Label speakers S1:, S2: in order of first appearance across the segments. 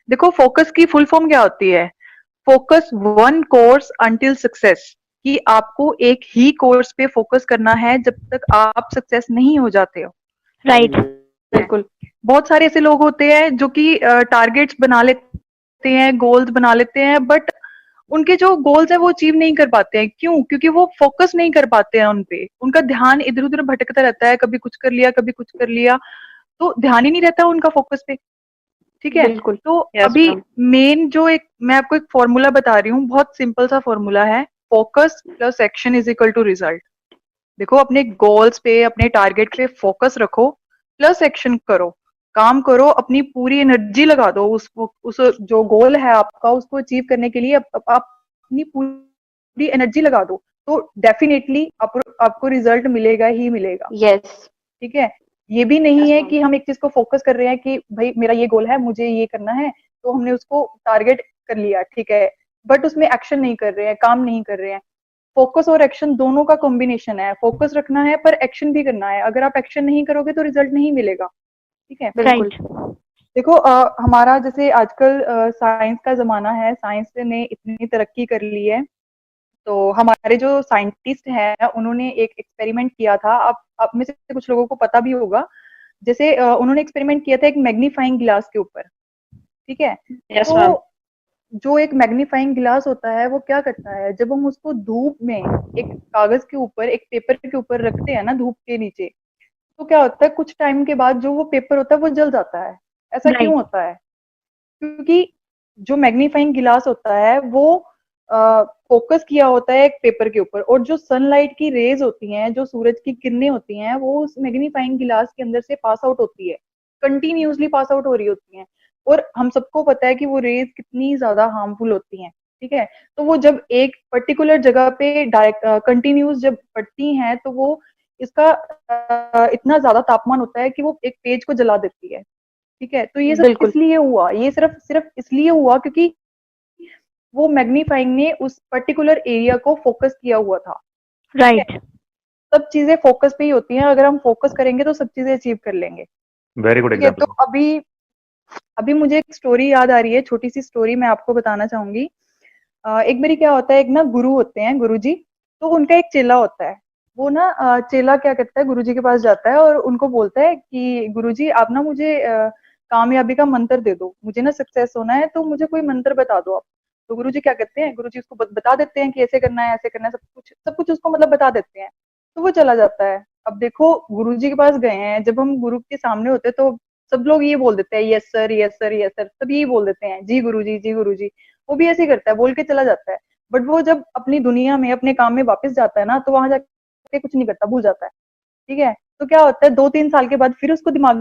S1: देखो, फोकस की full form क्या होती है? Focus one course until success. कि आपको एक ही कोर्स पे फोकस करना है जब तक आप सक्सेस नहीं हो जाते हो।
S2: राइट।
S1: बिल्कुल। बहुत सारे ऐसे लोग होते हैं जो कि टारगेट्स बना लेते हैं, गोल्स बना लेते हैं, बट उनके जो गोल्स है वो अचीव नहीं कर पाते हैं। क्यों? क्योंकि वो फोकस नहीं कर पाते हैं उन पे। उनका ध्यान इधर उधर भटकता रहता है, कभी कुछ कर लिया, कभी कुछ कर लिया, तो ध्यान ही नहीं रहता उनका फोकस पे। ठीक है।
S2: बिल्कुल।
S1: तो
S2: यस
S1: अभी
S2: मैम।
S1: मेन जो एक मैं आपको एक फॉर्मूला बता रही हूँ, बहुत सिंपल सा फॉर्मूला है। Focus plus action is equal to result. देखो, अपने गोल्स पे, अपने टारगेट पे फोकस रखो, प्लस एक्शन करो, काम करो, अपनी पूरी एनर्जी लगा दो उस जो गोल है आपका, उसको अचीव करने के लिए आप अपनी पूरी एनर्जी लगा दो, तो डेफिनेटली आपको रिजल्ट मिलेगा ही मिलेगा।
S2: यस।
S1: ठीक है। ये भी नहीं
S2: यस
S1: है
S2: मैम।
S1: कि हम एक चीज को फोकस कर रहे हैं कि भाई मेरा ये गोल है, मुझे ये करना है, तो हमने उसको टारगेट कर लिया, ठीक है, बट उसमें एक्शन नहीं कर रहे हैं, काम नहीं कर रहे हैं। फोकस और एक्शन दोनों का कॉम्बिनेशन है। फोकस रखना है पर एक्शन भी करना है। अगर आप एक्शन नहीं करोगे तो रिजल्ट नहीं मिलेगा। ठीक है।
S2: बिल्कुल।
S1: राइट। देखो, हमारा जैसे आजकल साइंस का जमाना है, साइंस ने इतनी तरक्की कर ली है, तो हमारे जो साइंटिस्ट हैं उन्होंने एक एक्सपेरिमेंट किया था। आप में से कुछ लोगों को पता भी होगा। जैसे उन्होंने एक्सपेरिमेंट किया था एक मैग्नीफाइंग ग्लास के ऊपर। ठीक है।
S2: यस
S1: तो
S2: मैम।
S1: जो एक मैग्नीफाइंग ग्लास होता है वो क्या करता है, जब हम उसको धूप में एक कागज के ऊपर, एक पेपर के ऊपर रखते हैं ना, धूप के नीचे, तो क्या होता है, कुछ टाइम के बाद जो वो पेपर होता है वो जल जाता है। ऐसा क्यों
S2: राइट।
S1: होता है? क्योंकि जो मैग्नीफाइंग गिलास होता है वो फोकस किया होता है एक पेपर के ऊपर, और जो सनलाइट की रेज होती हैं, जो सूरज की किरणें होती हैं, वो उस मैग्नीफाइंग गिलास के अंदर से पास आउट होती है, कंटिन्यूसली पास आउट हो रही होती हैं। और हम सबको पता है कि वो रेज कितनी ज्यादा हार्मफुल होती हैं। ठीक है। तो वो जब एक पर्टिकुलर जगह पे डायरेक्ट कंटिन्यूस जब पड़ती हैं, तो वो इसका इतना ज्यादा तापमान होता है कि वो एक पेज को जला देती है। ठीक है। तो ये सब
S2: बिल्कुल।
S1: इसलिए हुआ, ये सिर्फ सिर्फ इसलिए हुआ क्योंकि वो मैग्नीफाइंग ने उस पर्टिकुलर एरिया को फोकस किया हुआ था। ठीक है।
S2: राइट।
S1: सब चीजें फोकस पे ही होती हैं। अगर हम फोकस करेंगे तो सब चीजें अचीव कर लेंगे।
S3: वेरी गुड
S1: ठीक है। तो
S3: एग्जाम्पल।
S1: अभी अभी मुझे एक स्टोरी याद आ रही है, छोटी सी स्टोरी मैं आपको बताना चाहूंगी। एक बारी क्या होता है, एक ना गुरु होते हैं, गुरु जी। तो उनका एक चेला होता है। वो ना चेला क्या करता है, गुरु जी के पास जाता है और उनको बोलता है कि गुरु जी, आप ना मुझे कामयाबी का मंत्र दे दो, मुझे ना सक्सेस होना है, तो मुझे कोई मंत्र बता दो आप। तो गुरु जी क्या करते हैं, गुरु जी उसको बता देते हैं कि ऐसे करना है, ऐसे करना है, सब कुछ उसको मतलब बता देते हैं। तो वो चला जाता है। अब देखो, गुरु जी के पास गए हैं, जब हम गुरु के सामने होते हैं तो सब लोग ये बोल देते हैं, yes sir, yes sir, yes sir, सब यही बोल देते हैं, जी गुरु जी, जी गुरु जी। वो भी ऐसे ही करता है, बोल के चला जाता है। बट वो जब अपनी दुनिया में, अपने काम में वापस जाता है ना, तो वहां जाके कुछ नहीं करता, भूल जाता है। ठीक है। तो क्या होता है, 2-3 साल के बाद फिर उसको दिमाग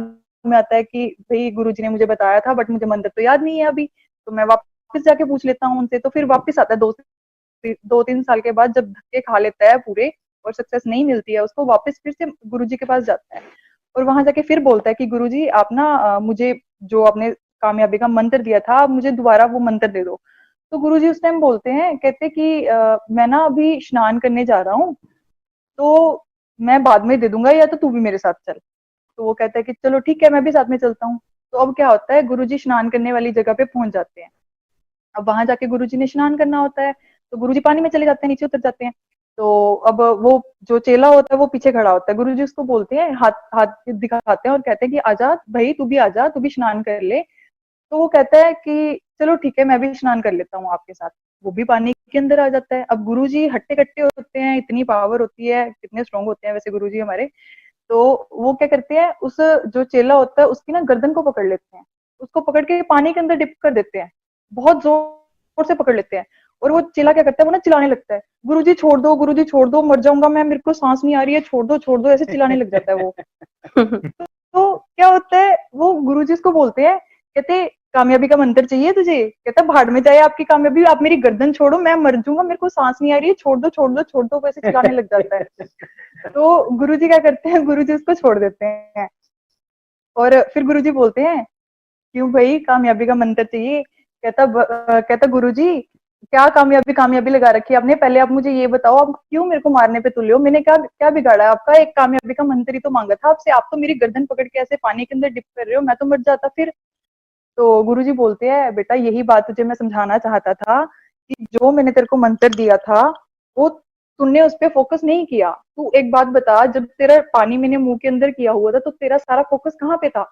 S1: में आता है कि भाई गुरु जी ने मुझे बताया था, बट मुझे मंत्र तो याद नहीं है अभी, तो मैं वापस जाके पूछ लेता हूँ उनसे। तो फिर वापस आता है 2-3 साल के बाद, जब धक्के खा लेता है पूरे और सक्सेस नहीं मिलती है उसको, वापस फिर से गुरु जी के पास जाता है। और वहां जाके फिर बोलता है कि गुरु जी, आप ना मुझे जो आपने कामयाबी का मंत्र दिया था, आप मुझे दोबारा वो मंत्र दे दो। तो गुरु जी उस टाइम बोलते हैं, कहते कि मैं ना अभी स्नान करने जा रहा हूँ, तो मैं बाद में दे दूंगा, या तो तू भी मेरे साथ चल। तो वो कहता है कि चलो ठीक है, मैं भी साथ में चलता हूँ। तो अब क्या होता है, गुरु जी स्नान करने वाली जगह पे पहुंच जाते हैं। अब वहां जाके गुरु जी ने स्नान करना होता है, तो गुरु जी पानी में चले जाते हैं, नीचे उतर जाते हैं। तो अब वो जो चेला होता है वो पीछे खड़ा होता है, गुरु जी उसको बोलते हैं, हाथ हाथ दिखाते हैं और कहते हैं कि आजा भाई, तू भी आजा, तू भी स्नान कर ले। तो वो कहता है कि चलो ठीक है, मैं भी स्नान कर लेता हूँ आपके साथ। वो भी पानी के अंदर आ जाता है। अब गुरुजी हट्टे कट्टे होते हैं, इतनी पावर होती है, कितने स्ट्रांग होते हैं वैसे गुरुजी हमारे। तो वो क्या करते हैं, उस जो चेला होता है उसकी ना गर्दन को पकड़ लेते हैं, उसको पकड़ के पानी के अंदर डिप कर देते हैं, बहुत जोर से पकड़ लेते हैं। और वो चेला क्या करता है, वो ना चिल्लाने लगता है, गुरुजी छोड़ दो, गुरुजी छोड़ दो, मर जाऊंगा मैं, मेरे को सांस नहीं आ रही है, छोड़ दो, ऐसे चिल्लाने लग जाता है वो। तो क्या होता है, वो गुरुजी उसको बोलते हैं, कहते कामयाबी का मंत्र चाहिए तुझे? कहता भाड़ में जाए आपकी कामयाबी, आप मेरी गर्दन छोड़ो, मैं मर जाऊंगा, मेरे को सांस नहीं आ रही है, छोड़ दो, छोड़ दो, छोड़ दो, वैसे चिल्लाने लग जाता है। तो गुरुजी क्या करते हैं, गुरुजी उसको छोड़ देते हैं। और फिर गुरुजी बोलते हैं, क्यों भाई, कामयाबी का मंत्र चाहिए? कहता गुरुजी, क्या कामयाबी कामयाबी लगा रखी है आपने, पहले आप मुझे ये बताओ, आप क्यों मेरे को मारने पे तुले हो? मैंने क्या क्या बिगाड़ा है आपका? एक कामयाबी का मंत्र ही तो मांगा था आपसे, आप तो मेरी गर्दन पकड़ के ऐसे पानी के अंदर डिप कर रहे हो, मैं तो मर जाता फिर। तो गुरुजी बोलते हैं, बेटा यही बात तुझे मैं समझाना चाहता था कि जो मैंने तेरे को मंत्र दिया था वो तूने उस पे फोकस नहीं किया। तू एक बात बता, जब तेरा पानी मैंने मुंह के अंदर किया हुआ था तो तेरा सारा फोकस कहाँ पे था?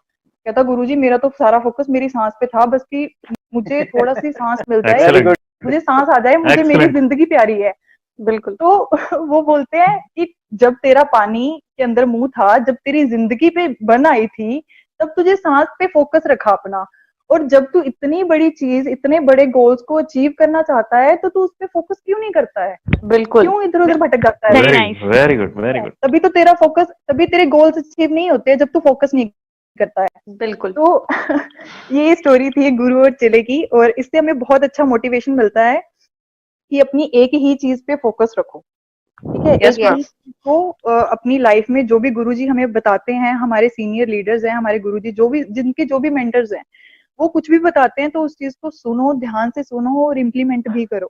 S1: कहता गुरुजी मेरा तो सारा फोकस मेरी सांस पे था, बस कि मुझे थोड़ा सी सांस मिल जाए,
S2: वेरी गुड,
S1: मुझे सांस आ जाए, मुझे मेरी
S2: एक्सीलेंट।
S1: जिंदगी प्यारी है।
S3: बिल्कुल।
S1: तो वो बोलते हैं कि जब तेरा पानी के अंदर मुंह था, जब तेरी जिंदगी पे बन आई थी, तब तुझे सांस पे फोकस रखा अपना। और जब तू इतनी बड़ी चीज, इतने बड़े गोल्स को अचीव करना चाहता है तो तू उस पे फोकस क्यों नहीं करता है?
S3: बिल्कुल।
S1: क्यों इधर उधर भटक जाता है?
S3: Very nice.
S2: Very good, very good.
S1: तभी तो तेरा फोकस, तभी तेरे गोल्स अचीव नहीं होते जब तू फोकस नहीं करता है।
S3: बिल्कुल।
S1: तो ये स्टोरी थी गुरु और चेले की, और इससे हमें बहुत अच्छा मोटिवेशन मिलता है कि अपनी एक ही चीज पे फोकस रखो। ठीक है,
S3: Yes,
S1: एक
S3: ma'am.
S1: ही चीज को अपनी लाइफ में जो भी गुरुजी हमें बताते हैं, हमारे सीनियर लीडर्स हैं, हमारे गुरुजी जो भी, जिनके जो भी मेंटर्स हैं, वो कुछ भी बताते हैं तो उस चीज को सुनो, ध्यान से सुनो और इम्प्लीमेंट भी करो।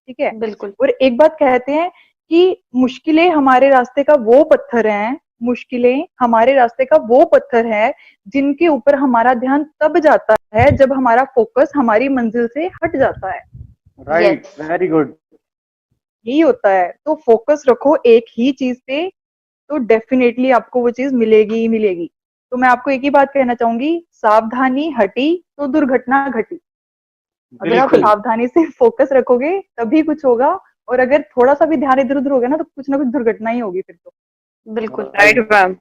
S1: ठीक है।
S3: बिल्कुल।
S1: और एक बात कहते हैं कि मुश्किलें हमारे रास्ते का वो पत्थर हैं, मुश्किलें हमारे रास्ते का वो पत्थर है जिनके ऊपर हमारा ध्यान तब जाता है जब हमारा फोकस हमारी मंजिल से हट जाता है।
S3: राइट।
S2: Very good.
S1: यही होता है। तो फोकस रखो एक ही चीज पे, तो डेफिनेटली आपको वो चीज मिलेगी ही मिलेगी। तो मैं आपको एक ही बात कहना चाहूंगी, सावधानी हटी तो दुर्घटना घटी। अगर आप
S2: बिल्कुल।
S1: सावधानी से फोकस रखोगे तभी कुछ होगा, और अगर थोड़ा सा भी ध्यान इधर उधर होगा ना तो कुछ ना कुछ दुर्घटना ही होगी फिर तो।
S3: बिल्कुल राइट मैम।